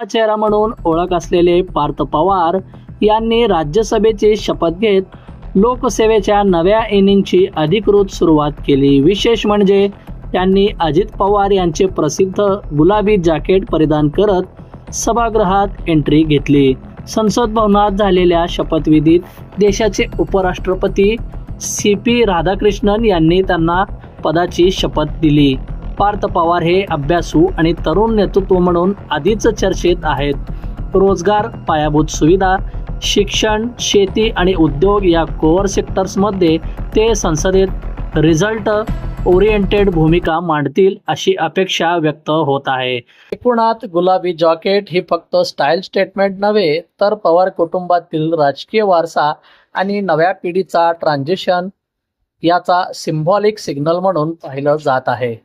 चेहरा म्हणून ओळख असलेले पार्थ पवार यांनी राज्यसभेची शपथ घेत लोकसेवेच्या नव्या इनिंगची अधिकृत सुरुवात केली। विशेष म्हणजे त्यांनी अजित पवार यांचे प्रसिद्ध गुलाबी जॅकेट परिधान करत सभागृहात एंट्री घेतली। संसद भवनात झालेल्या शपथविधीत देशाचे उपराष्ट्रपती CP राधाकृष्णन यांनी त्यांना पदाची शपथ दिली। पार्थ पवार हे अभ्यासू आणि तरुण नेतृत्व म्हणून आधीच चर्चेत आहेत। रोजगार, पायाभूत सुविधा, शिक्षण, शेती आणि उद्योग या कोअर सेक्टर्समध्ये ते संसदेत रिझल्ट ओरिएंटेड भूमिका मांडतील अशी अपेक्षा व्यक्त होत आहे। एकूणात गुलाबी जॅकेट ही फक्त स्टाईल स्टेटमेंट नव्हे तर पवार कुटुंबातील राजकीय वारसा आणि नव्या पिढीचा ट्रान्झिशन याचा सिम्बॉलिक सिग्नल म्हणून पाहिलं जात आहे।